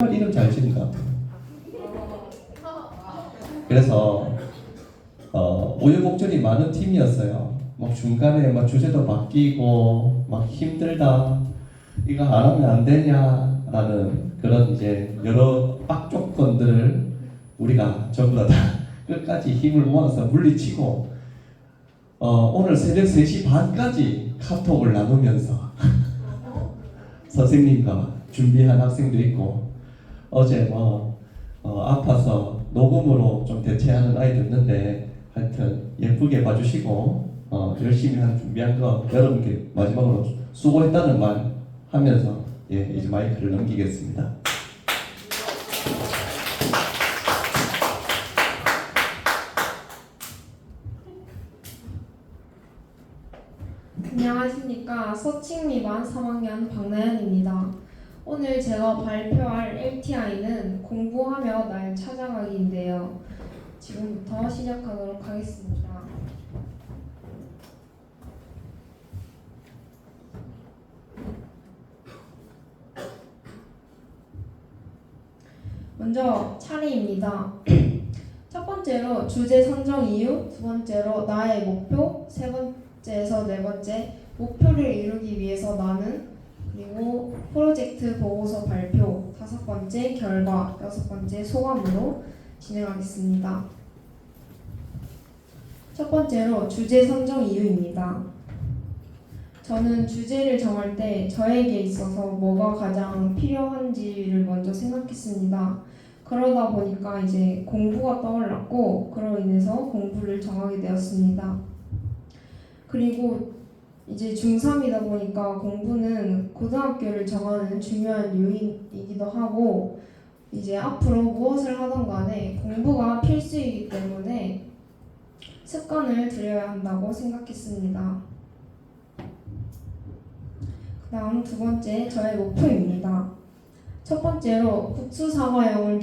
이름 잘 지은 것 같아요. 그래서 우여곡절이 많은 팀이었어요. 막 중간에 막 주제도 바뀌고 막 힘들다, 이거 안 하면 안 되냐라는 그런 이제 여러 악조건들을 우리가 전부 다 끝까지 힘을 모아서 물리치고 오늘 새벽 3시 반까지 카톡을 나누면서 선생님과 준비한 학생도 있고, 어제 아파서 녹음으로 좀 대체하는 아이도 있는데, 하여튼 예쁘게 봐주시고 열심히 준비한 거 여러분께 마지막으로 수고했다는 말 하면서 이제 마이크를 넘기겠습니다. 안녕하십니까. 서칭미반 3학년 박나연입니다. 오늘 제가 발표할 LTI는 공부하며 날 찾아가기인데요. 지금부터 시작하도록 하겠습니다. 먼저 차례입니다. 첫 번째로 주제 선정 이유, 두 번째로 나의 목표, 세 번째에서 네 번째 목표를 이루기 위해서 나는, 그리고 프로젝트 보고서 발표, 다섯 번째 결과, 여섯 번째 소감으로 진행하겠습니다. 첫 번째로 주제 선정 이유입니다. 저는 주제를 정할 때 저에게 있어서 뭐가 가장 필요한지를 먼저 생각했습니다. 그러다 보니까 이제 공부가 떠올랐고, 그로 인해서 공부를 정하게 되었습니다. 그리고 이제 중3이다 보니까 공부는 고등학교를 정하는 중요한 요인이기도 하고, 이제 앞으로 무엇을 하던 간에 공부가 필수이기 때문에 습관을 들여야 한다고 생각했습니다. 그 다음 두 번째, 저의 목표입니다. 첫 번째로 국수사과형을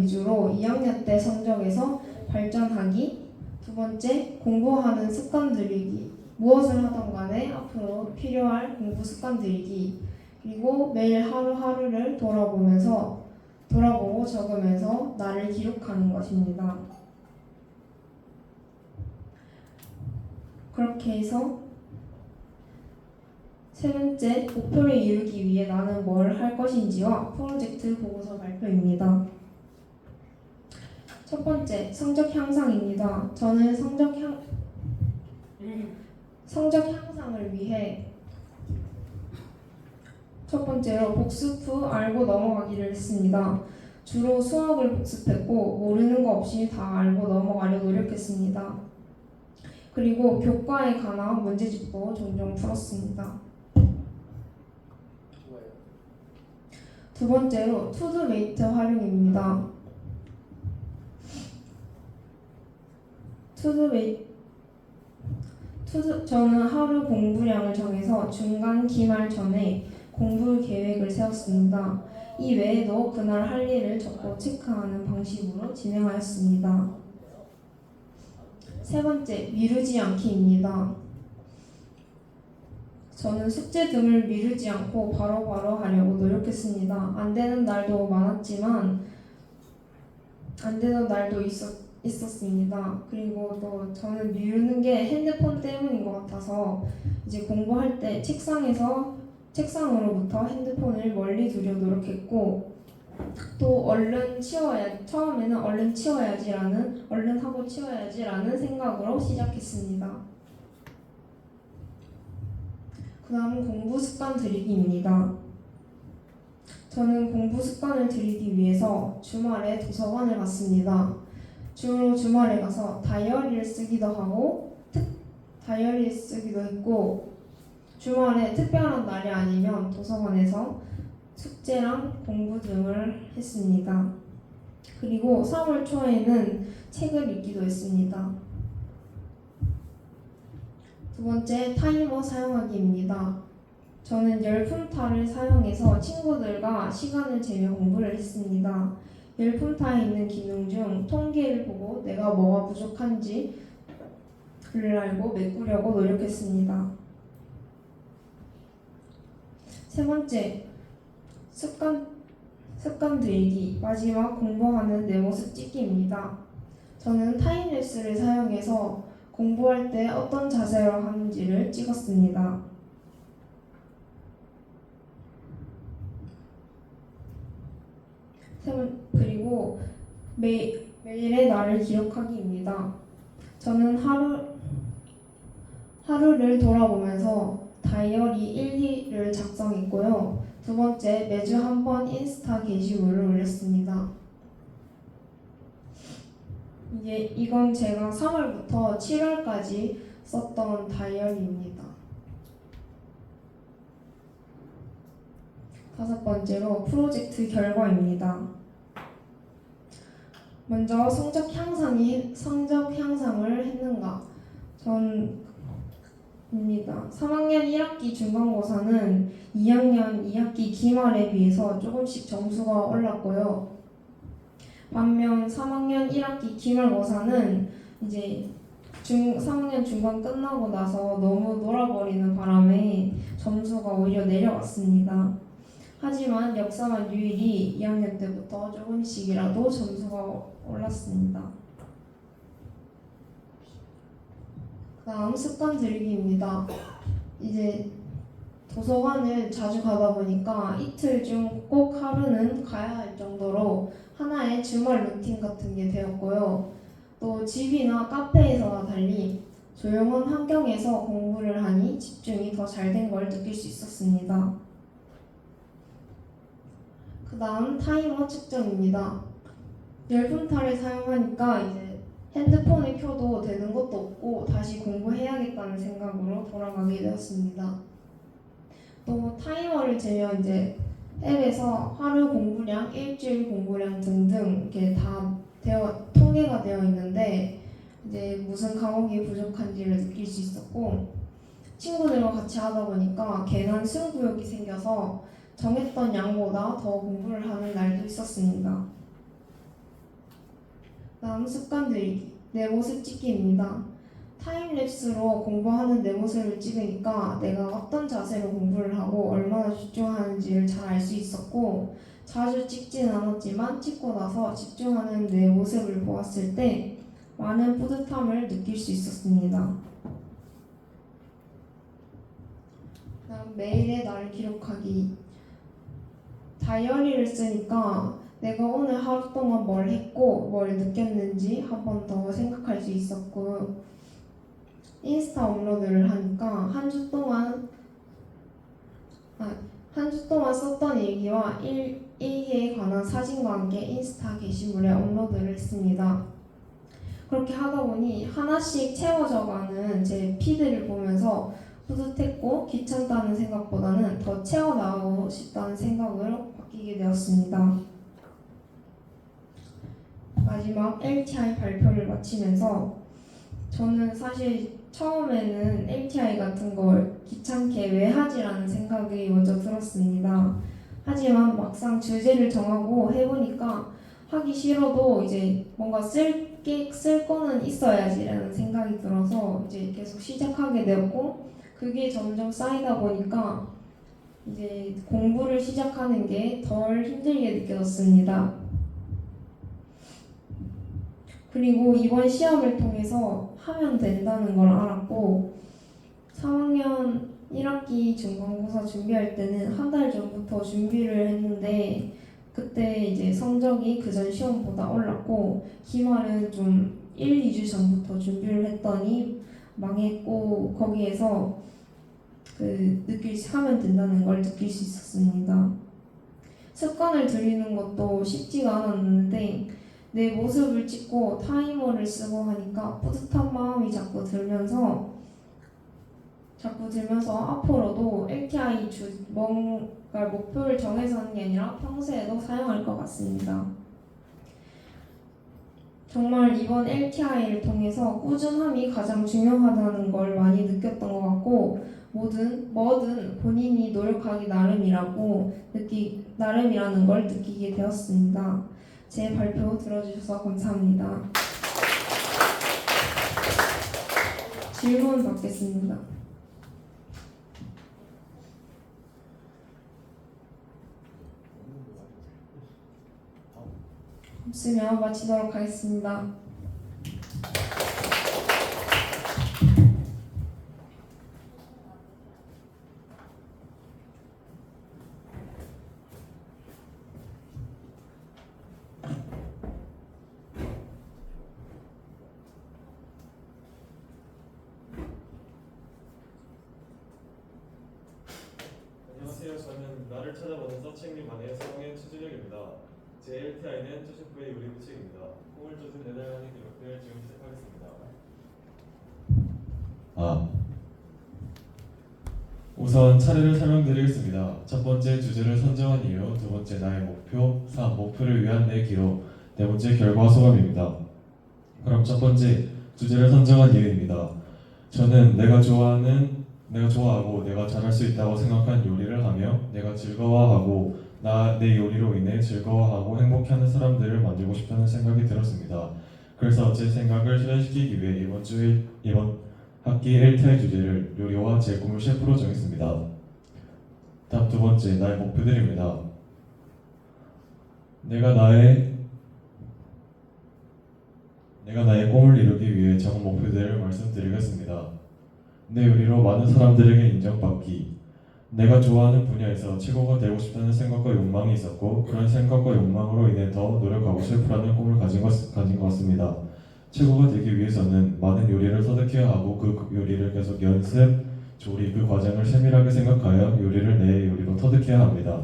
위주로 2학년 때 성적에서 발전하기, 두 번째, 공부하는 습관 들이기, 무엇을 하던 간에 앞으로 필요할 공부 습관 들이기, 그리고 매일 하루하루를 돌아보고 적으면서 나를 기록하는 것입니다. 그렇게 해서 세 번째, 목표를 이루기 위해 나는 뭘 할 것인지와 프로젝트 보고서 발표입니다. 첫 번째, 성적 향상입니다. 저는 성적 향상을 위해 첫 번째로 복습 후 알고 넘어가기를 했습니다. 주로 수학을 복습했고 모르는 거 없이 다 알고 넘어가려 노력했습니다. 그리고 교과에 관한 문제집도 종종 풀었습니다. 두 번째로 투두메이트 활용입니다. 저는 하루 공부량을 정해서 중간 기말 전에 공부 계획을 세웠습니다. 이 외에도 그날 할 일을 적고 체크하는 방식으로 진행하였습니다. 세 번째, 미루지 않기입니다. 저는 숙제 등을 미루지 않고 바로바로 하려고 노력했습니다. 안 되는 날도 많았지만 안 되는 날도 있었습니다. 그리고 또 저는 미루는 게 핸드폰 때문인 것 같아서 이제 공부할 때 책상으로부터 핸드폰을 멀리 두려 노력했고, 또 처음에는 얼른 하고 치워야지라는 생각으로 시작했습니다. 그 다음 공부 습관 들이기입니다. 저는 공부 습관을 들이기 위해서 주말에 도서관을 갔습니다. 주로 주말에 가서 다이어리를 쓰기도 했고, 주말에 특별한 날이 아니면 도서관에서 숙제랑 공부 등을 했습니다. 그리고 3월 초에는 책을 읽기도 했습니다. 두 번째, 타이머 사용하기입니다. 저는 열품타를 사용해서 친구들과 시간을 재며 공부를 했습니다. 열품타에 있는 기능 중 통계를 보고 내가 뭐가 부족한지 를 알고 메꾸려고 노력했습니다. 세 번째, 습관 들이기, 마지막 공부하는 내 모습 찍기입니다. 저는 타임랩스를 사용해서 공부할 때 어떤 자세로 하는지를 찍었습니다. 그리고 매일의 나를 기록하기입니다. 저는 하루를 돌아보면서 다이어리 1, 2를 작성했고요. 두 번째, 매주 한 번 인스타 게시물을 올렸습니다. 이건 제가 3월부터 7월까지 썼던 다이어리입니다. 다섯 번째로 프로젝트 결과입니다. 먼저 성적 향상을 했는가? 입니다. 3학년 1학기 중간고사는 2학년 2학기 기말에 비해서 조금씩 점수가 올랐고요. 반면 3학년 1학기 기말고사는 이제 3학년 중간 끝나고 나서 너무 놀아버리는 바람에 점수가 오히려 내려왔습니다. 하지만 역사만 유일이 2학년 때부터 조금씩이라도 점수가 올랐습니다. 다음 습관 들이기입니다. 이제 도서관을 자주 가다 보니까 이틀 중 꼭 하루는 가야 할 정도로 하나의 주말 루틴 같은 게 되었고요. 또 집이나 카페에서와 달리 조용한 환경에서 공부를 하니 집중이 더 잘 된 걸 느낄 수 있었습니다. 그 다음 타이머 측정입니다. 열분타를 사용하니까 이제 핸드폰을 켜도 되는 것도 없고 다시 공부해야겠다는 생각으로 돌아가게 되었습니다. 또 타이머를 재면 이제 앱에서 하루 공부량, 일주일 공부량 등등 이렇게 다 통계가 되어 있는데 이제 무슨 과목이 부족한지를 느낄 수 있었고 친구들과 같이 하다 보니까 괜한 승부욕이 생겨서 정했던 양보다 더 공부를 하는 날도 있었습니다. 다음 습관 들이기, 내 모습 찍기입니다. 타임랩스로 공부하는 내 모습을 찍으니까 내가 어떤 자세로 공부를 하고 얼마나 집중하는지를 잘 알 수 있었고 자주 찍지는 않았지만 찍고 나서 집중하는 내 모습을 보았을 때 많은 뿌듯함을 느낄 수 있었습니다. 다음 매일의 나를 기록하기. 다이어리를 쓰니까 내가 오늘 하루 동안 뭘 했고 뭘 느꼈는지 한 번 더 생각할 수 있었고 인스타 업로드를 하니까 한 주 동안 썼던 일기와 일기에 관한 사진과 함께 인스타 게시물에 업로드를 했습니다. 그렇게 하다 보니 하나씩 채워져가는 제 피드를 보면서 뿌듯했고 귀찮다는 생각보다는 더 채워나가고 싶다는 생각으로 바뀌게 되었습니다. 마지막 LTI 발표를 마치면서 저는 사실 처음에는 LTI 같은 걸 귀찮게 왜 하지라는 생각이 먼저 들었습니다. 하지만 막상 주제를 정하고 해보니까 하기 싫어도 이제 뭔가 쓸 거는 있어야지라는 생각이 들어서 이제 계속 시작하게 되었고 그게 점점 쌓이다 보니까 이제 공부를 시작하는 게 덜 힘들게 느껴졌습니다. 그리고 이번 시험을 통해서 하면 된다는 걸 알았고 3학년 1학기 중간고사 준비할 때는 한 달 전부터 준비를 했는데 그때 이제 성적이 그전 시험보다 올랐고 기말은 좀 1, 2주 전부터 준비를 했더니 망했고 거기에서 하면 된다는 걸 느낄 수 있었습니다. 습관을 들이는 것도 쉽지가 않았는데 내 모습을 찍고 타이머를 쓰고 하니까 뿌듯한 마음이 자꾸 들면서 앞으로도 LTI 뭔가 목표를 정해서 하는 게 아니라 평소에도 사용할 것 같습니다. 정말 이번 LTI를 통해서 꾸준함이 가장 중요하다는 걸 많이 느꼈던 것 같고 뭐든 본인이 노력하기 나름이라는 걸 느끼게 되었습니다. 제 발표 들어주셔서 감사합니다. 질문 받겠습니다. 없으며 마치도록 하겠습니다. 안녕하세요. 저는 나를 찾아보는 서칭님만의 성의 최준혁입니다. 제 LTI는 투시프의 요리 부칙입니다. 꿈을 쫓은 4달간의 기록들 지금 시작하겠습니다. 우선 차례를 설명드리겠습니다. 첫 번째 주제를 선정한 이유, 두 번째 나의 목표, 3. 목표를 위한 내 기록, 네 번째 결과 소감입니다. 그럼 첫 번째 주제를 선정한 이유입니다. 저는 내가 좋아하고 내가 잘할 수 있다고 생각한 요리를 하며 내가 즐거워하고 내 요리로 인해 즐거워하고 행복해하는 사람들을 만들고 싶다는 생각이 들었습니다. 그래서 제 생각을 실현시키기 위해 이번 학기 LTI 주제를 요리와 제 꿈을 셰프로 정했습니다. 다음 두 번째, 나의 목표들입니다. 내가 나의 꿈을 이루기 위해 적은 목표들을 말씀드리겠습니다. 내 요리로 많은 사람들에게 인정받기. 내가 좋아하는 분야에서 최고가 되고 싶다는 생각과 욕망이 있었고 그런 생각과 욕망으로 인해 더 노력하고 셰프라는 꿈을 가진 것 같습니다. 최고가 되기 위해서는 많은 요리를 터득해야 하고 그 요리를 계속 연습, 조리 그 과정을 세밀하게 생각하여 요리를 내 요리로 터득해야 합니다.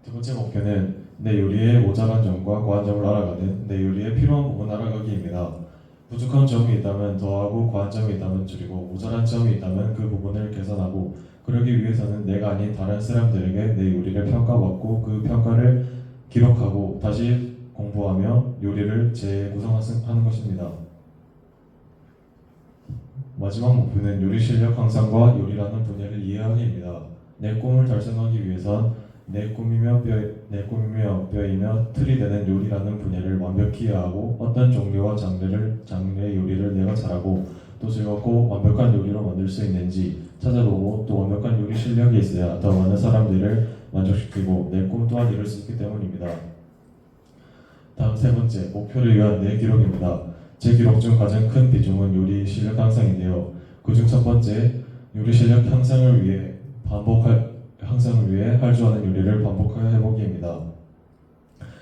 두 번째 목표는 내 요리의 모자란 점과 과한 점을 알아가는 내 요리의 필요한 부분 알아가기입니다. 부족한 점이 있다면 더하고 과한 점이 있다면 줄이고 모자란 점이 있다면 그 부분을 개선하고 그러기 위해서는 내가 아닌 다른 사람들에게 내 요리를 평가받고 그 평가를 기록하고 다시 공부하며 요리를 재구성하는 것입니다. 마지막 목표는 요리 실력 향상과 요리라는 분야를 이해하기입니다. 내 꿈을 달성하기 위해선 내 꿈이며 뼈이며 틀이 되는 요리라는 분야를 완벽히 이해하고 어떤 종류와 장르의 요리를 내가 잘하고 또 즐겁고 완벽한 요리로 만들 수 있는지 찾아보고 또 완벽한 요리 실력이 있어야 더 많은 사람들을 만족시키고 내 꿈 또한 이룰 수 있기 때문입니다. 다음 세 번째, 목표를 위한 내 기록입니다. 제 기록 중 가장 큰 비중은 요리 실력 향상인데요. 그중 첫 번째, 요리 실력 향상을 위해 할 줄 아는 요리를 반복하여 해보기입니다.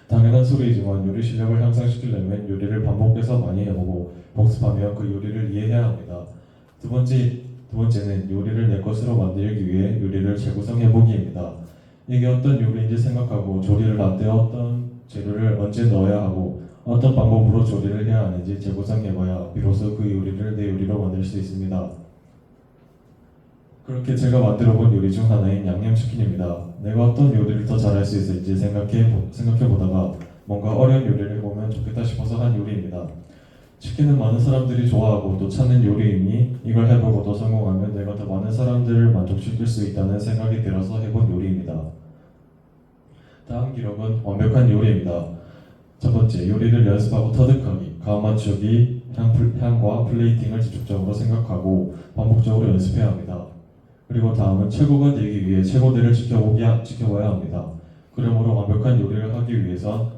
당연한 소리이지만 요리 실력을 향상시키려면 요리를 반복해서 많이 해보고 복습하며 그 요리를 이해해야 합니다. 두 번째는 요리를 내 것으로 만들기 위해 요리를 재구성해보기입니다. 이게 어떤 요리인지 생각하고 조리를 할 때 어떤 재료를 언제 넣어야 하고 어떤 방법으로 조리를 해야 하는지 재구성해봐야 비로소 그 요리를 내 요리로 만들 수 있습니다. 그렇게 제가 만들어본 요리 중 하나인 양념치킨입니다. 내가 어떤 요리를 더 잘할 수 있을지 생각해보다가 뭔가 어려운 요리를 해보면 좋겠다 싶어서 한 요리입니다. 치킨은 많은 사람들이 좋아하고 또 찾는 요리이니 이걸 해보고 더 성공하면 내가 더 많은 사람들을 만족시킬 수 있다는 생각이 들어서 해본 요리입니다. 다음 기록은 완벽한 요리입니다. 첫 번째, 요리를 연습하고 터득하기, 감 맞추기, 향과 플레이팅을 집중적으로 생각하고 반복적으로 연습해야 합니다. 그리고 다음은 최고가 되기 위해 최고들을 지켜봐야 합니다. 그러므로 완벽한 요리를 하기 위해선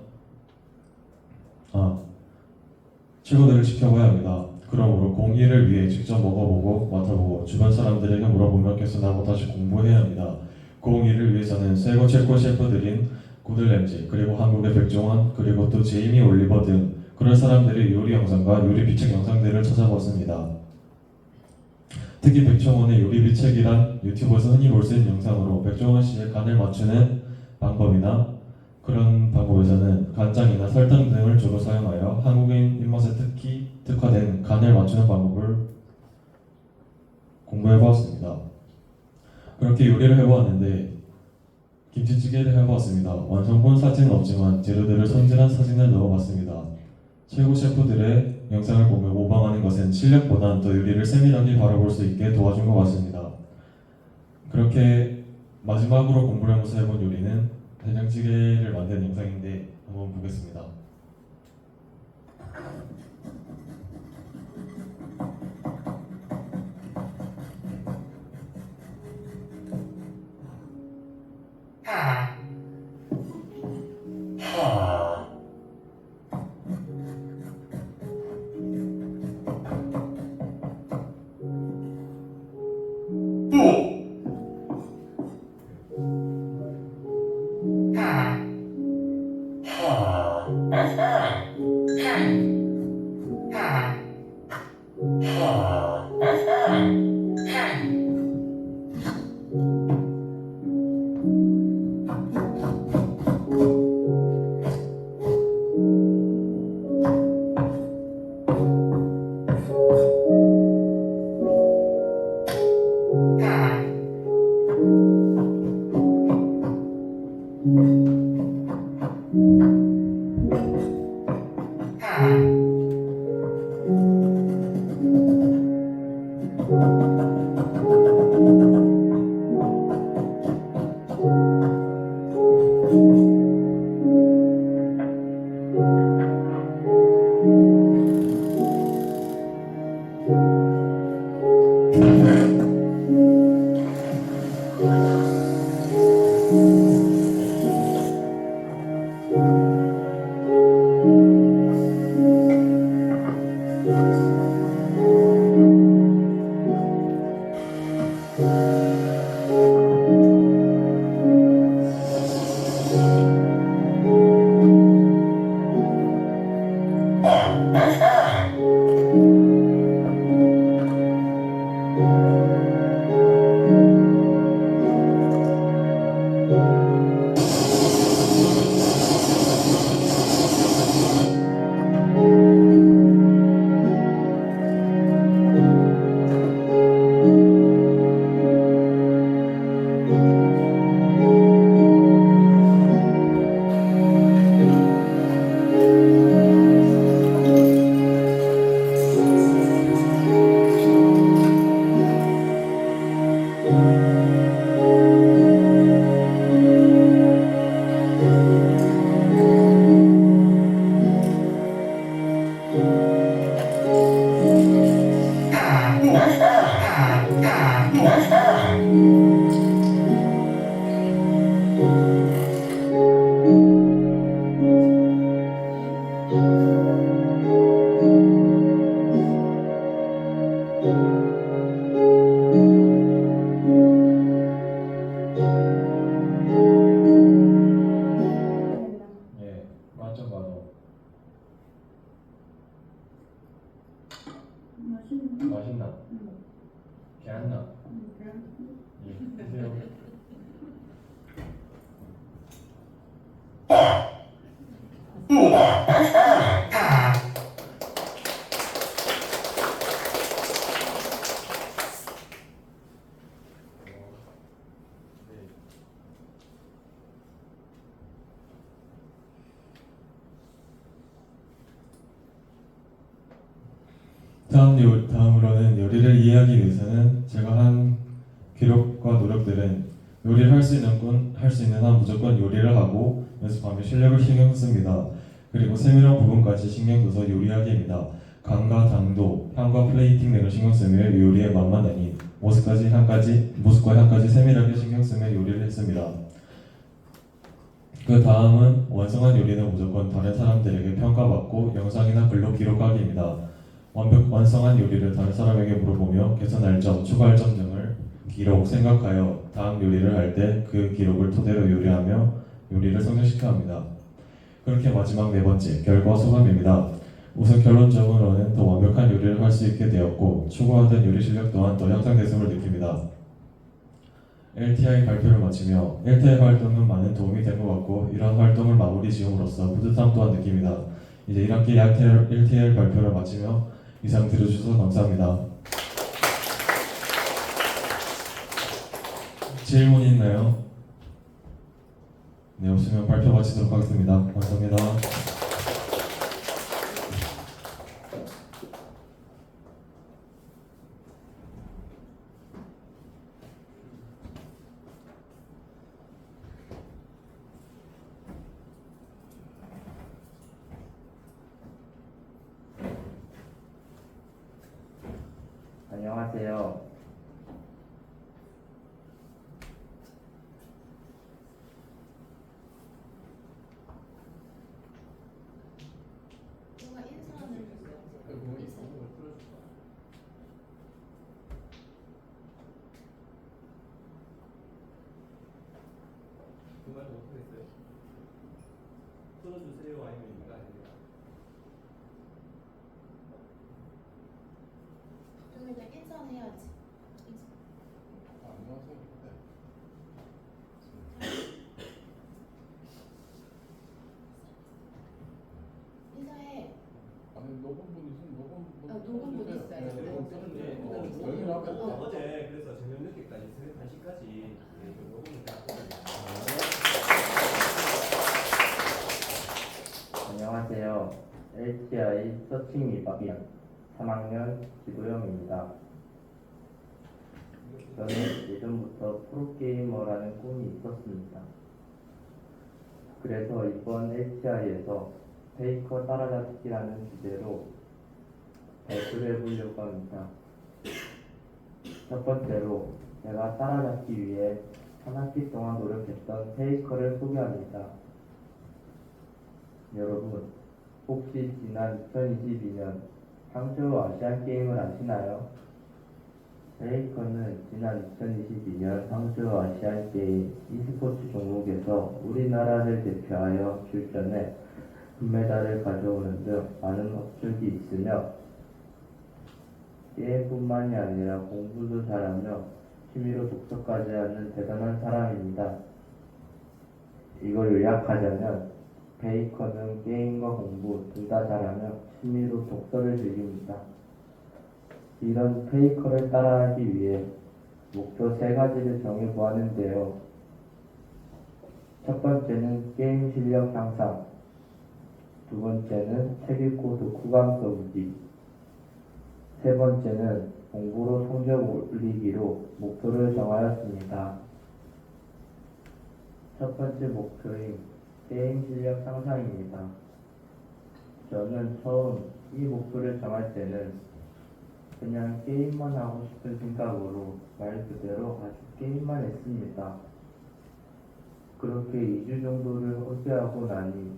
최고들을 지켜봐야 합니다. 그러므로 공의를 위해 직접 먹어보고 맡아보고 주변 사람들에게 물어보며 개선하고 다시 공부해야 합니다. 공의를 위해서는 최고 셰프들인 고든 램지 그리고 한국의 백종원 그리고 또 제이미 올리버 등 그런 사람들의 요리 영상과 요리 비책 영상들을 찾아봤습니다. 특히 백종원의 요리 비책이란 유튜브에서 흔히 볼 수 있는 영상으로 백종원 씨의 간을 맞추는 방법이나 그런 방법에서는 간장이나 설탕 등을 주로 사용하여 한국인 입맛에 특화된 간을 맞추는 방법을 공부해보았습니다. 그렇게 요리를 해보았는데 김치찌개를 해보았습니다. 완성본 사진은 없지만 재료들을 손질한 사진을 넣어봤습니다. 최고 셰프들의 영상을 보며 모방하는 것은 실력보단 더 요리를 세밀하게 바라볼 수 있게 도와준 것 같습니다. 그렇게 마지막으로 공부를 하면서 해본 요리는 된장찌개를 만든 영상인데 한번 보겠습니다. 예, 만점 만원. 맛있나? 개안나? 예, 드세요. 다음으로는 요리를 이해하기 위해서는 제가 한 기록과 노력들은 요리를 할 수 있는 한 무조건 요리를 하고 연습하며 실력을 신경 씁니다. 그리고 세밀한 부분까지 신경 써서 요리하기입니다. 감과 당도, 향과 플레이팅 등을 신경 쓰며 요리의 맛만 아닌 모습과 향까지 세밀하게 신경 쓰며 요리를 했습니다. 그 다음은 완성한 요리는 무조건 다른 사람들에게 평가받고 영상이나 글로 기록하기입니다. 완성한 요리를 다른 사람에게 물어보며 개선할 점, 추가할 점 등을 생각하여 다음 요리를 할 때 그 기록을 토대로 요리하며 요리를 성장시켜야 합니다. 그렇게 마지막 네 번째, 결과 소감입니다. 우선 결론적으로는 더 완벽한 요리를 할 수 있게 되었고 추구하던 요리 실력 또한 더 향상됐음을 느낍니다. LTI 발표를 마치며 LTI 활동은 많은 도움이 된 것 같고 이런 활동을 마무리 지음으로써 뿌듯함 또한 느낍니다. 이제 1학기 LTI 발표를 마치며 이상 들어주셔서 감사합니다. 질문 있나요? 네, 없으면 발표 마치도록 하겠습니다. 감사합니다. 안녕하세요. 누가 인사하는 그 말 어떻게 했어요? 풀어주세요 아니면 이거 아닙니다. 좀 이제 인사는 해야지. 인사해. 아니 녹음분 있으면 녹음분. 녹음분 있어요. 네, 여기 앞에 어제 그래서 저녁 늦게까지 새벽 1시까지 녹음을 다 했거든요. LTI 서칭 미박이야 3학년 지도영입니다. 저는 예전부터 프로게이머라는 꿈이 있었습니다. 그래서 이번 LTI에서 페이커 따라잡기라는 주제로 발표를 해보려고 합니다. 첫 번째로 제가 따라잡기 위해 한 학기 동안 노력했던 페이커를 소개합니다. 여러분, 혹시 지난 2022년 항저우 아시안게임을 아시나요? 페이커는 지난 2022년 항저우 아시안게임 e스포츠 종목에서 우리나라를 대표하여 출전해 금메달을 가져오는 등 많은 업적이 있으며 게임뿐만이 아니라 공부도 잘하며 취미로 독서까지 하는 대단한 사람입니다. 이걸 요약하자면 페이커는 게임과 공부 둘 다 잘하며 취미로 독서를 즐깁니다. 이런 페이커를 따라하기 위해 목표 3가지를 정해보았는데요. 첫 번째는 게임 실력 향상, 두 번째는 책 읽고 독후감 써보기, 세 번째는 공부로 성적 올리기로 목표를 정하였습니다. 첫 번째 목표인 게임 실력 향상입니다. 저는 처음 이 목표를 정할 때는 그냥 게임만 하고 싶은 생각으로 말 그대로 아주 게임만 했습니다. 그렇게 2주 정도를 호주하고 나니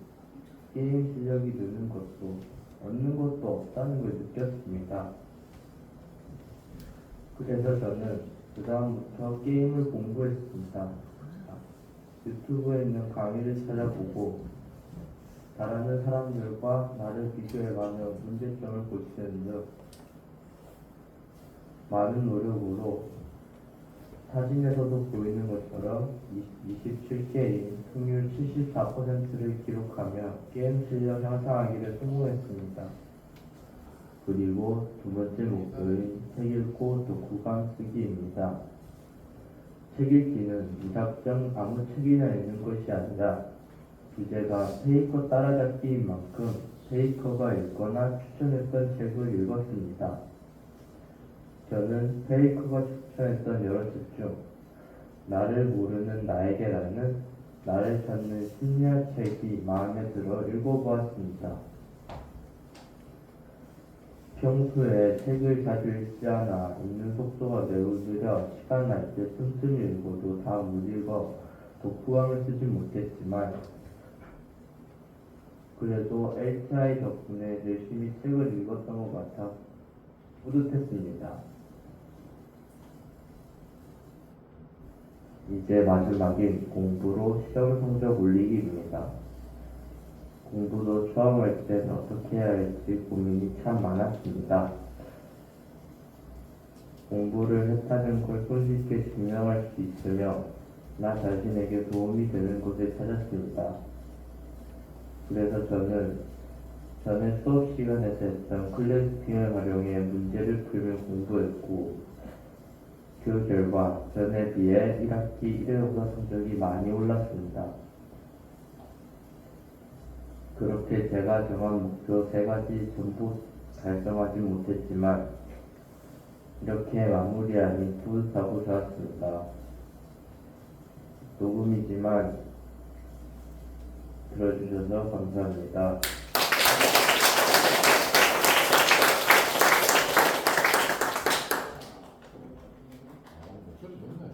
게임 실력이 느는 것도 얻는 것도 없다는 걸 느꼈습니다. 그래서 저는 그 다음부터 게임을 공부했습니다. 유튜브에 있는 강의를 찾아보고 잘하는 사람들과 나를 비교해가며 문제점을 고치는 등 많은 노력으로 사진에서도 보이는 것처럼 27게임 승률 74%를 기록하며 게임 실력 향상하기를 성공했습니다. 그리고 두 번째 목표인 책 읽고 독후감 쓰기입니다. 책 읽기는 무작정 아무 책이나 읽는 것이 아니라 주제가 페이커 따라잡기인 만큼 페이커가 읽거나 추천했던 책을 읽었습니다. 저는 페이커가 추천했던 여러 책 중 나를 모르는 나에게라는 나를 찾는 심리학 책이 마음에 들어 읽어보았습니다. 평소에 책을 자주 읽지 않아 읽는 속도가 매우 느려 시간 날 때 틈틈이 읽어도 다 못 읽어 독후감을 쓰지 못했지만 그래도 LTI 덕분에 열심히 책을 읽었던 것 같아 뿌듯했습니다. 이제 마지막인 공부로 시험 성적 올리기입니다. 공부도 처음 할 때는 어떻게 해야 할지 고민이 참 많았습니다. 공부를 했다는 걸 손쉽게 증명할 수 있으며 나 자신에게 도움이 되는 곳을 찾았습니다. 그래서 저는 전에 수업 시간에서 했던 클래스팅을 활용해 문제를 풀며 공부했고 그 결과 전에 비해 1학기 1회보다 성적이 많이 올랐습니다. 그렇게 제가 정한 목표 3가지 전부 달성하지 못했지만 이렇게 마무리하니 뿌듯하고 좋았습니다. 녹음이지만 들어주셔서 감사합니다. 목소리 좋네.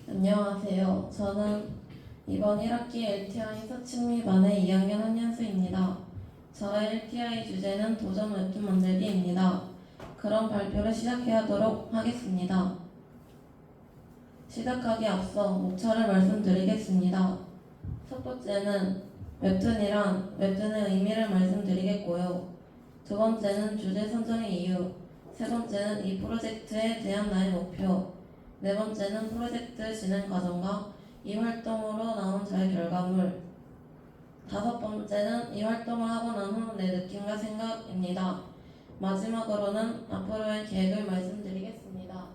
안녕하세요. 저는 이번 1학기 LTI 서칭 및 만의 2학년 한현수입니다. 저의 LTI 주제는 도전 웹툰 만들기입니다. 그럼 발표를 시작하도록 하겠습니다. 시작하기에 앞서 목차를 말씀드리겠습니다. 첫 번째는 웹툰의 의미를 말씀드리겠고요. 두 번째는 주제 선정의 이유, 세 번째는 이 프로젝트에 대한 나의 목표, 네 번째는 프로젝트 진행 과정과 이 활동으로 나온 잘 결과물, 다섯 번째는 이 활동을 하고 난 후 내 느낌과 생각입니다. 마지막으로는 앞으로의 계획을 말씀드리겠습니다.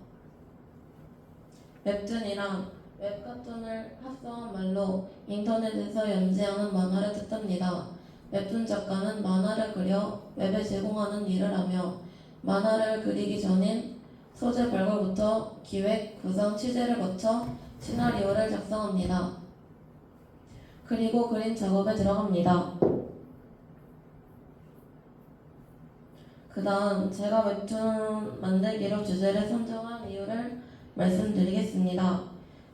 웹툰이란 웹카툰을 합성한 말로 인터넷에서 연재하는 만화를 뜻합니다. 웹툰 작가는 만화를 그려 웹에 제공하는 일을 하며 만화를 그리기 전인 소재 발굴부터 기획, 구상, 취재를 거쳐 시나리오를 작성합니다. 그리고 그림 작업에 들어갑니다. 그 다음 제가 웹툰 만들기로 주제를 선정한 이유를 말씀드리겠습니다.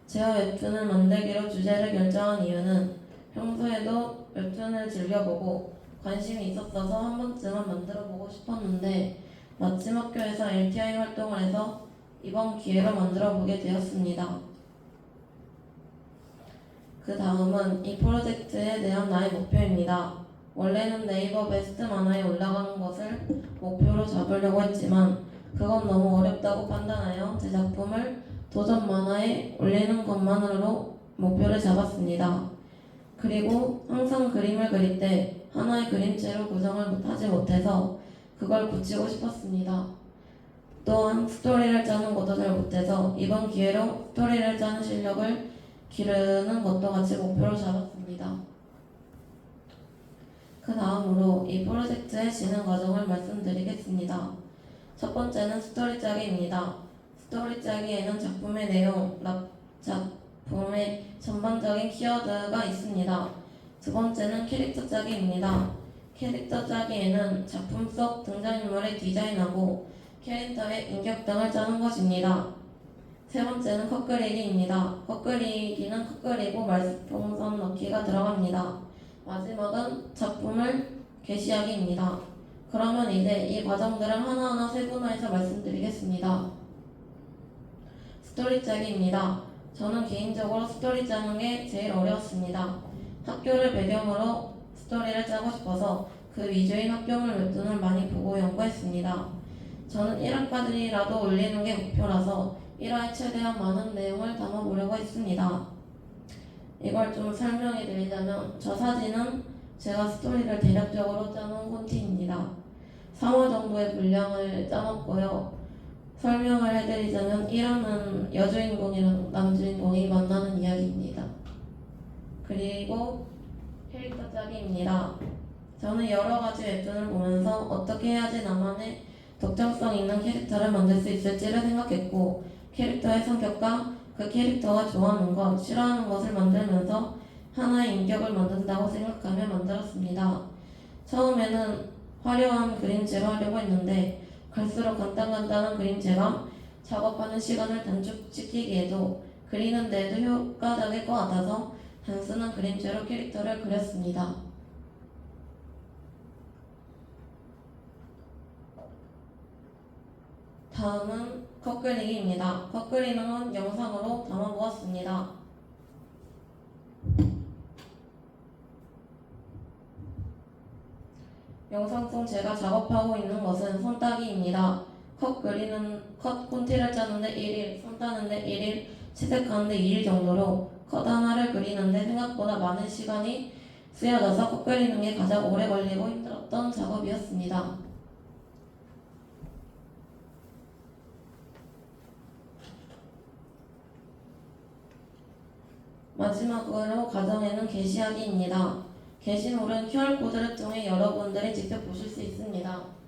제가 웹툰을 만들기로 주제를 결정한 이유는 평소에도 웹툰을 즐겨보고 관심이 있었어서 한 번쯤은 만들어보고 싶었는데 마침 학교에서 LTI 활동을 해서 이번 기회로 만들어보게 되었습니다. 그 다음은 이 프로젝트에 대한 나의 목표입니다. 원래는 네이버 베스트 만화에 올라가는 것을 목표로 잡으려고 했지만 그건 너무 어렵다고 판단하여 제 작품을 도전 만화에 올리는 것만으로 목표를 잡았습니다. 그리고 항상 그림을 그릴 때 하나의 그림체로 구성을 하지 못해서 그걸 고치고 싶었습니다. 또한 스토리를 짜는 것도 잘 못해서 이번 기회로 스토리를 짜는 실력을 기르는 것도 같이 목표로 잡았습니다. 그 다음으로 이 프로젝트의 진행 과정을 말씀드리겠습니다. 첫 번째는 스토리 짜기입니다. 스토리 짜기에는 작품의 내용, 작품의 전반적인 키워드가 있습니다. 두 번째는 캐릭터 짜기입니다. 캐릭터 짜기에는 작품 속 등장인물을 디자인하고 캐릭터의 인격 등을 짜는 것입니다. 세 번째는 컷 그리기입니다. 컷 그리기는 컷 그리고 말풍선 넣기가 들어갑니다. 마지막은 작품을 게시하기입니다. 그러면 이제 이 과정들을 하나하나 세분화해서 말씀드리겠습니다. 스토리 짜기입니다. 저는 개인적으로 스토리 짜는 게 제일 어려웠습니다. 학교를 배경으로 스토리를 짜고 싶어서 그 위주인 학교물 웹툰을 많이 보고 연구했습니다. 저는 1화까지라도 올리는 게 목표라서 1화에 최대한 많은 내용을 담아보려고 했습니다. 이걸 좀 설명해 드리자면 저 사진은 제가 스토리를 대략적으로 짜놓은 콘티입니다. 3화 정도의 분량을 짜놨고요. 설명을 해드리자면 1화는 여주인공이랑 남주인공이 만나는 이야기입니다. 그리고 캐릭터 짜기입니다. 저는 여러가지 웹툰을 보면서 어떻게 해야지 나만의 독창성 있는 캐릭터를 만들 수 있을지를 생각했고 캐릭터의 성격과 그 캐릭터가 좋아하는 것, 싫어하는 것을 만들면서 하나의 인격을 만든다고 생각하며 만들었습니다. 처음에는 화려한 그림체로 하려고 했는데 갈수록 간단한 그림체가 작업하는 시간을 단축시키기에도 그리는 데에도 효과적일 것 같아서 단순한 그림체로 캐릭터를 그렸습니다. 다음은 컷 그리기입니다. 컷 그리는 건 영상으로 담아보았습니다. 영상 속 제가 작업하고 있는 것은 손 따기입니다. 컷 콘티를 짜는데 1일, 손 따는데 1일, 채색하는데 2일 정도로 컷 하나를 그리는데 생각보다 많은 시간이 쓰여져서 컷 그리는 게 가장 오래 걸리고 힘들었던 작업이었습니다. 마지막으로 과정에는 게시하기입니다. 게시물은 QR코드를 통해 여러분들이 직접 보실 수 있습니다.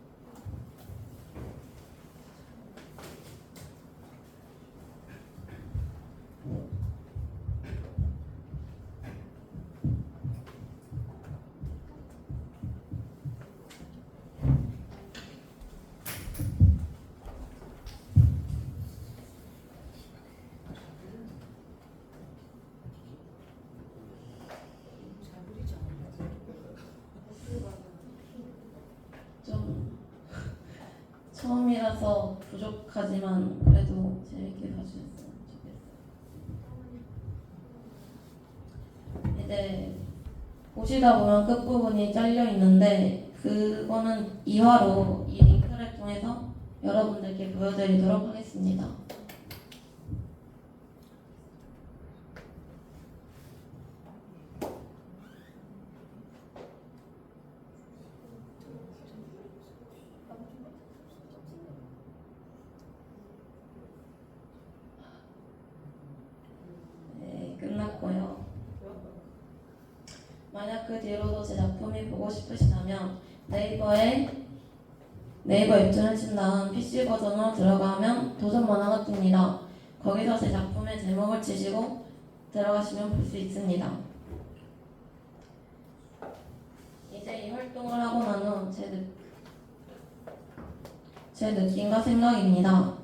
좀 처음이라 시간이라서 부족하지만 그래도 재밌게 봐주셨으면 좋겠어요. 이제 보시다 보면 끝부분이 잘려 있는데 그거는 2화로 이 링크를 통해서 여러분들께 보여드리도록 하겠습니다. 네, 끝났고요. 만약 그 뒤로도 제 작품이 보고 싶으시다면 네이버 웹툰을 친 다음 PC 버전으로 들어가면 도전 만화가 뜹니다. 거기서 제 작품의 제목을 치시고 들어가시면 볼 수 있습니다. 이제 이 활동을 하고 난 후 제 느낌과 생각입니다.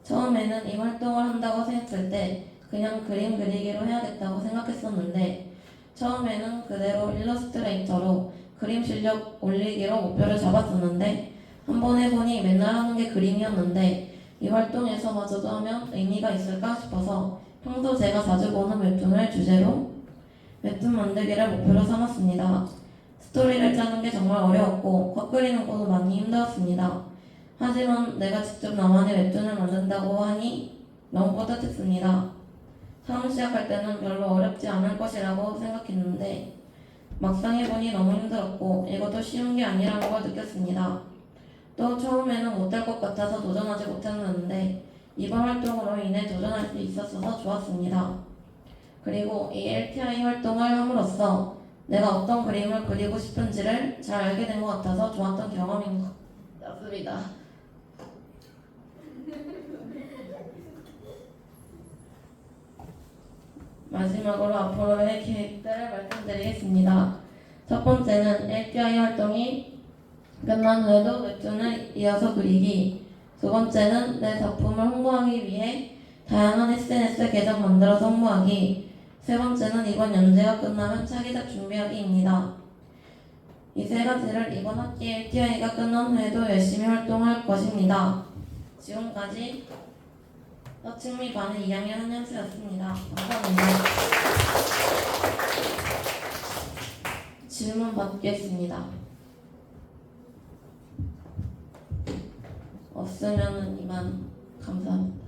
처음에는 이 활동을 한다고 생각할 때 그냥 그림 그리기로 해야겠다고 생각했었는데 처음에는 그대로 일러스트레이터로 그림 실력 올리기로 목표를 잡았었는데 한 번 해보니 맨날 하는 게 그림이었는데 이 활동에서마저도 하면 의미가 있을까 싶어서 평소 제가 자주 보는 웹툰을 주제로 웹툰 만들기를 목표로 삼았습니다. 스토리를 짜는 게 정말 어려웠고 컷 그리는 것도 많이 힘들었습니다. 하지만 내가 직접 나만의 웹툰을 만든다고 하니 너무 뿌듯했습니다. 처음 시작할 때는 별로 어렵지 않을 것이라고 생각했는데 막상 해보니 너무 힘들었고 이것도 쉬운 게 아니라는 걸 느꼈습니다. 또 처음에는 못할 것 같아서 도전하지 못했는데 이번 활동으로 인해 도전할 수 있었어서 좋았습니다. 그리고 이 LTI 활동을 함으로써 내가 어떤 그림을 그리고 싶은지를 잘 알게 된 것 같아서 좋았던 경험인 것 같습니다. 마지막으로 앞으로의 계획들을 말씀드리겠습니다. 첫 번째는 LTI 활동이 끝난 후에도 웹툰을 이어서 그리기. 두 번째는 내 작품을 홍보하기 위해 다양한 SNS 계정 만들어서 홍보하기. 세 번째는 이번 연재가 끝나면 차기작 준비하기입니다. 이 세 가지를 이번 학기 LTI가 끝난 후에도 열심히 활동할 것입니다. 지금까지 서충미 반의 2학년 한영수였습니다. 감사합니다. 질문 받겠습니다. 없으면은 이만 감사합니다.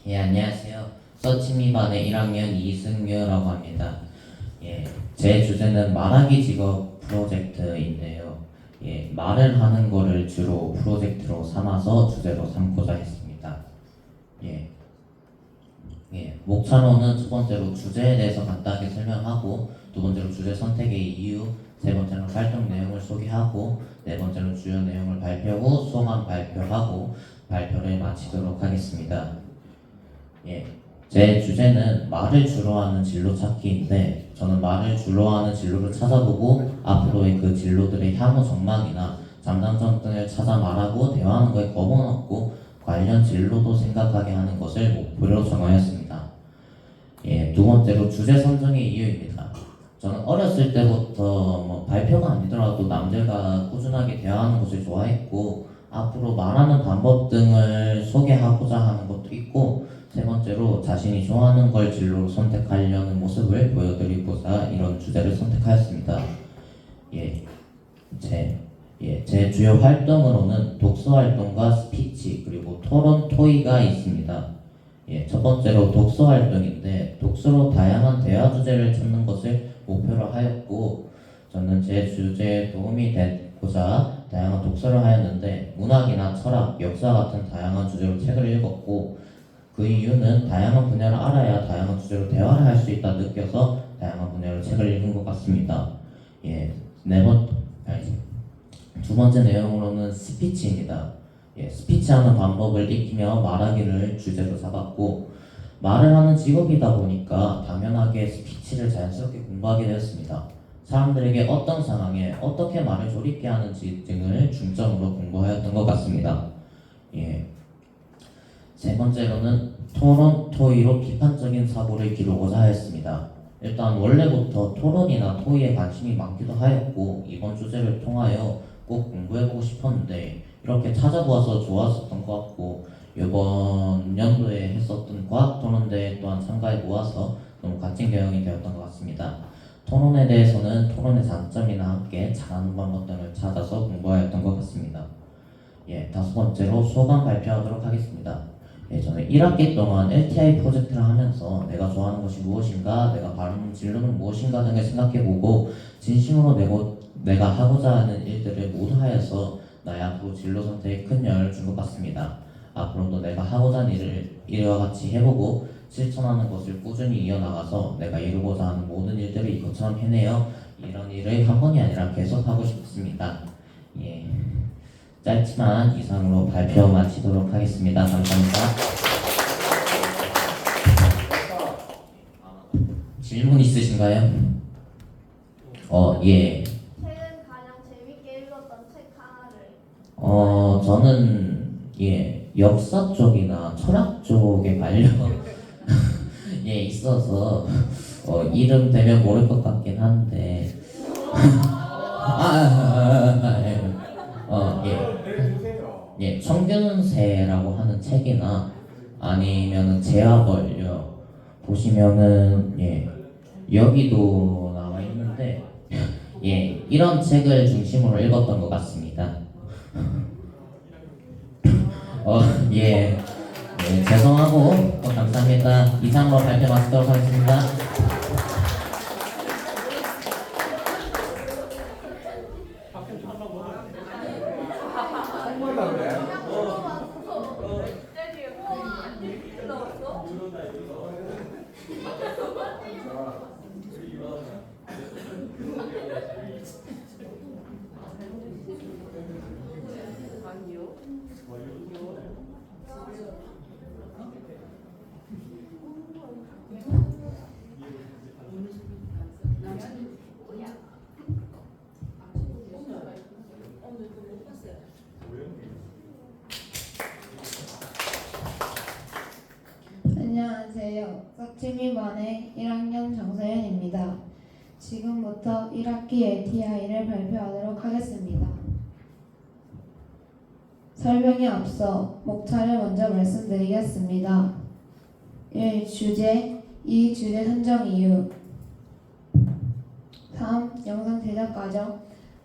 예, 안녕하세요. 서치미반의 1학년 이승규라고 합니다. 예, 제 주제는 말하기 직업 프로젝트인데요. 예, 말을 하는 거를 주로 프로젝트로 삼아서 주제로 삼고자 했습니다. 예, 목차로는 첫 번째로 주제에 대해서 간단하게 설명하고, 두 번째로 주제 선택의 이유, 세 번째로 활동 내용을 소개하고, 네 번째로 주요 내용을 발표 후 소감 발표하고 발표를 마치도록 하겠습니다. 예, 제 주제는 말을 주로 하는 진로 찾기인데 저는 말을 주로 하는 진로를 찾아보고 앞으로의 그 진로들의 향후 전망이나 장단점 등을 찾아 말하고 대화하는 거에 겁은 없고 관련 진로도 생각하게 하는 것을 목표로 정하였습니다. 예, 두 번째로 주제 선정의 이유입니다. 저는 어렸을 때부터 발표가 아니더라도 남들과 꾸준하게 대화하는 것을 좋아했고 앞으로 말하는 방법 등을 소개하고자 하는 것도 있고 세 번째로 자신이 좋아하는 걸 진로로 선택하려는 모습을 보여드리고자 이런 주제를 선택하였습니다. 제 주요 활동으로는 독서 활동과 스피치 그리고 토론 토의가 있습니다. 첫 번째로 독서 활동인데 독서로 다양한 대화 주제를 찾는 것을 목표로 하였고 저는 제 주제에 도움이 되고자 다양한 독서를 하였는데 문학이나 철학, 역사 같은 다양한 주제로 책을 읽었고 그 이유는 다양한 분야를 알아야 다양한 주제로 대화를 할 수 있다 느껴서 다양한 분야로 책을 읽은 것 같습니다. 두 번째 내용으로는 스피치입니다. 스피치하는 방법을 익히며 말하기를 주제로 잡았고 말을 하는 직업이다 보니까 당연하게 스피치를 자연스럽게 공부하게 되었습니다. 사람들에게 어떤 상황에 어떻게 말을 조립게 하는지 등을 중점으로 공부하였던 것 같습니다. 예. 세 번째로는 토론, 토의로 비판적인 사고를 기르고자 하였습니다. 일단 원래부터 토론이나 토의에 관심이 많기도 하였고 이번 주제를 통하여 꼭 공부해보고 싶었는데 이렇게 찾아보아서 좋았었던 것 같고 이번 연도에 했었던 과학토론대회 또한 참가해 보아서 너무 값진 경험이 되었던 것 같습니다. 토론에 대해서는 토론의 장점이나 함께 잘하는 방법 등을 찾아서 공부하였던 것 같습니다. 예, 다섯 번째로 소감 발표하도록 하겠습니다. 예, 저는 1학기 동안 LTI 프로젝트를 하면서 내가 좋아하는 것이 무엇인가, 내가 바라는 진로는 무엇인가 등을 생각해보고 진심으로 내가 하고자 하는 일들을 모두 하여서 나의 앞으로 진로 선택에 큰 영향을 준 것 같습니다. 앞으로도 내가 하고자 하는 일을 이와 같이 해보고 실천하는 것을 꾸준히 이어나가서 내가 이루고자 하는 모든 일들을 이것처럼 해내어 이런 일을 한 번이 아니라 계속 하고 싶습니다. 예. 짧지만 이상으로 발표 마치도록 하겠습니다. 감사합니다. 질문 있으신가요? 예. 최근 가장 재밌게 읽었던 책 하나를. 저는 역사 쪽이나 철학 쪽에 관련 있어서 이름 대면 모를 것 같긴 한데 청균세라고 하는 책이나 아니면은 제화권료 보시면은 여기도 나와 있는데 이런 책을 중심으로 읽었던 것 같습니다. 죄송하고 감사합니다. 이상으로 발표 마치도록 하겠습니다. 안녕하세요. 썩치미반의 1학년 정서연입니다. 지금부터 1학기 LTI를 발표하도록 하겠습니다. 설명에 앞서 목차를 먼저 말씀드리겠습니다. 1. 주제 2. 주제 선정 이유 3. 영상 제작 과정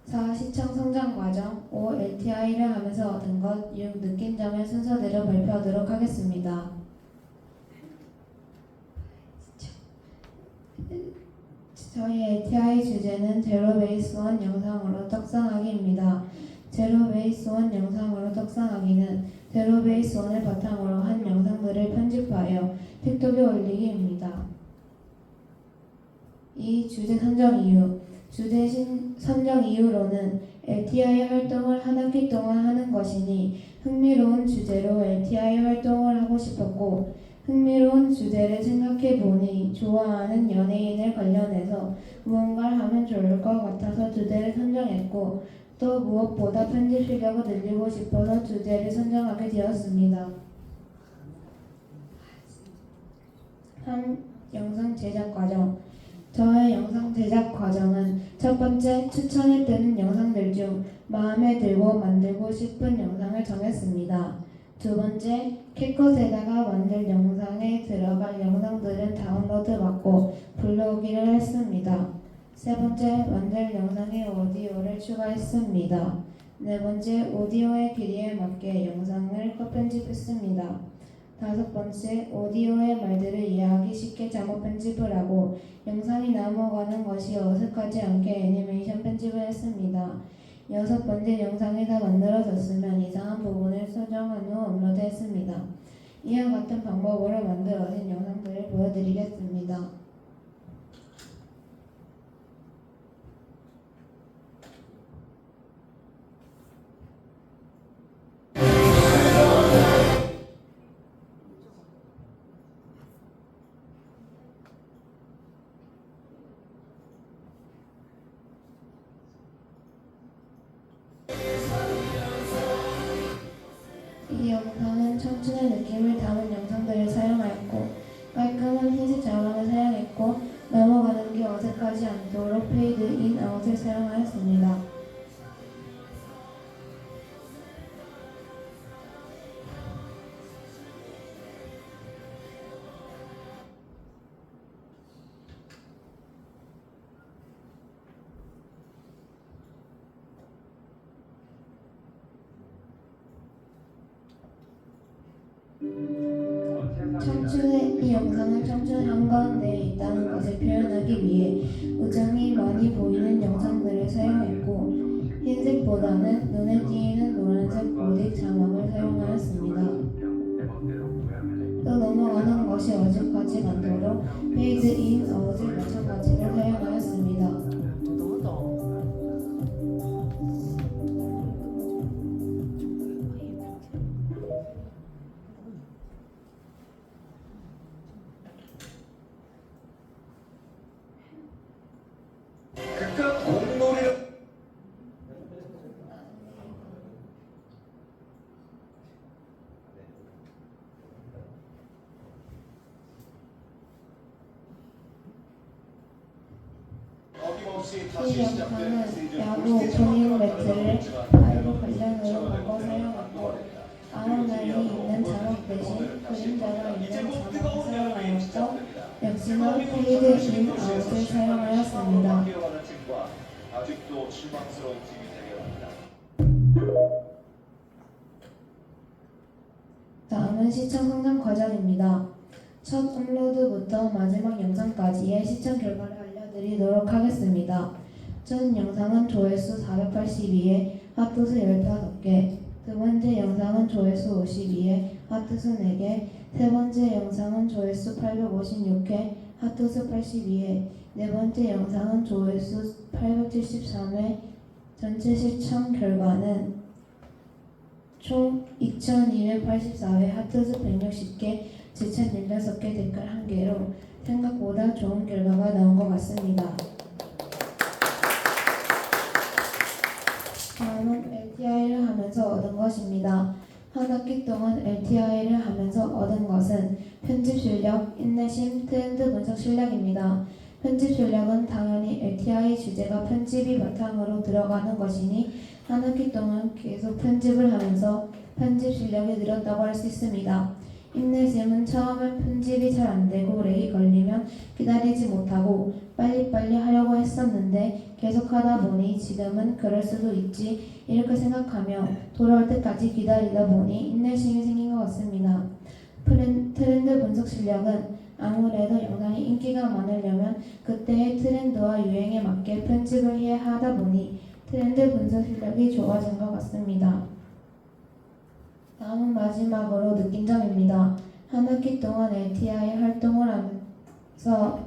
4. 시청 성장 과정 5. LTI를 하면서 얻은 것 6. 느낀 점의 순서대로 발표하도록 하겠습니다. 저희 LTI 주제는 제로 베이스 원 영상으로 떡상하기입니다. 제로 베이스 원 영상으로 떡상하기는 제로 베이스 원을 바탕으로 한 영상들을 편집하여 틱톡에 올리기입니다. 2. 주제 선정 이유 주제 선정 이유로는 LTI 활동을 한 학기 동안 하는 것이니 흥미로운 주제로 LTI 활동을 하고 싶었고 흥미로운 주제를 생각해보니 좋아하는 연예인을 관련해서 무언가를 하면 좋을 것 같아서 주제를 선정했고 또 무엇보다 편집 실력을 늘리고 싶어서 주제를 선정하게 되었습니다. 3. 영상 제작 과정 저의 영상 제작 과정은 첫 번째, 추천에 뜨는 영상들 중 마음에 들고 만들고 싶은 영상을 정했습니다. 두 번째, 캡컷에다가 만들 영상에 들어갈 영상들은 다운로드 받고 불러오기를 했습니다. 세 번째, 만들 영상에 오디오를 추가했습니다. 네 번째, 오디오의 길이에 맞게 영상을 컷 편집했습니다. 다섯 번째, 오디오의 말들을 이해하기 쉽게 자막 편집을 하고 영상이 넘어가는 것이 어색하지 않게 애니메이션 편집을 했습니다. 여섯 번째, 영상이 다 만들어졌으면 이상한 부분을 수정한 후 업로드했습니다. 이와 같은 방법으로 만들어진 영상들을 보여드리겠습니다. 이 영상은 청춘의 느낌을 담은 영상들을 사용하였고 깔끔한 흰색 자막을 사용했고 넘어가는 게 어색하지 않도록 페이드 인 아웃을 사용하였습니다. 이 영상은 청춘의 한가운데에 있다는 것을 표현하기 위해 우정이 많이 보이는 영상들을 사용했고 흰색보다는 눈에 띄는 노란색 보딕 자막을 사용하였습니다. 또 넘어가는 것이 어색하지 않도록 페이드 인 아웃을 마찬가지로 사용하였습니다. 그깟 공놀이를 이 영상은 야구 오프닝 매트를 파일로 관련으로 바꿔 사용했고 아웃라인이 있는 자막 대신 그림자가 있는 자막을 사용하였고 역시나 페이드 인 아웃을 사용하였습니다. 아직도 실망스러운 팀이 되어갑니다. 다음은 시청 성장 과정입니다. 첫 업로드부터 마지막 영상까지의 시청 결과를 알려드리도록 하겠습니다. 첫 영상은 조회수 482에 하트수 15개, 두 번째 영상은 조회수 52에 하트수 4개, 세 번째 영상은 조회수 856회, 하트수 82회, 네 번째 영상은 조회수 873회, 전체 시청 결과는 총 2284회, 하트수 160개, 7016개, 댓글 1개로 생각보다 좋은 결과가 나온 것 같습니다. 다음은 LTI를 하면서 얻은 것입니다. 한 학기 동안 LTI를 하면서 얻은 것은 편집 실력, 인내심, 트렌드 분석 실력입니다. 편집 실력은 당연히 LTI 주제가 편집이 바탕으로 들어가는 것이니 한 학기 동안 계속 편집을 하면서 편집 실력이 늘었다고 할 수 있습니다. 인내심은 처음엔 편집이 잘 안되고 렉이 걸리면 기다리지 못하고 빨리빨리 하려고 했었는데 계속하다 보니 지금은 그럴 수도 있지 이렇게 생각하며 돌아올 때까지 기다리다 보니 인내심이 생긴 것 같습니다. 트렌드 분석 실력은 아무래도 영상이 인기가 많으려면 그때의 트렌드와 유행에 맞게 편집을 해야 하다 보니 트렌드 분석 실력이 좋아진 것 같습니다. 다음은 마지막으로 느낀 점입니다. 한 학기 동안 LTI 활동을 하면서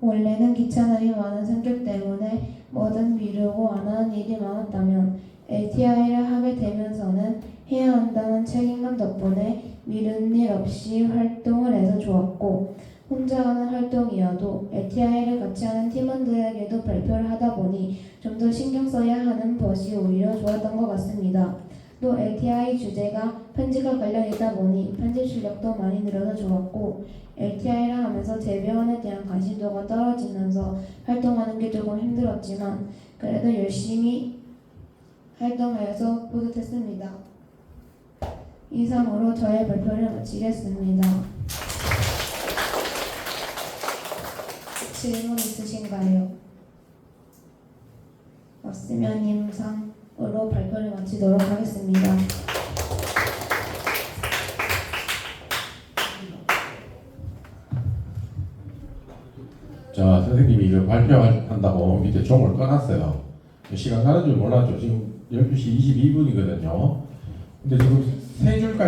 원래는 귀찮음이 많은 성격 때문에 뭐든 미루고 안 하는 일이 많았다면 LTI를 하게 되면서는 해야 한다는 책임감 덕분에 미루는 일 없이 활동을 해서 좋았고 혼자 하는 활동이어도 LTI를 같이 하는 팀원들에게도 발표를 하다 보니 좀 더 신경 써야 하는 것이 오히려 좋았던 것 같습니다. 또 LTI 주제가 편집과 관련이다 보니 편집 실력도 많이 늘어서 좋았고 LTI를 하면서 재배원에 대한 관심도가 떨어지면서 활동하는 게 조금 힘들었지만 그래도 열심히 활동하여서 뿌듯했습니다. 이상으로 저의 발표를 마치겠습니다. 질문 있으신가요? 없으면 임상으로 발표를 마치도록 하겠습니다. 자, 선생님이 이거 발표한다고 밑에 종을 꺼놨어요. 시간 가는 줄 몰랐죠. 지금 12시 22분이거든요. 근데 지금 3줄까지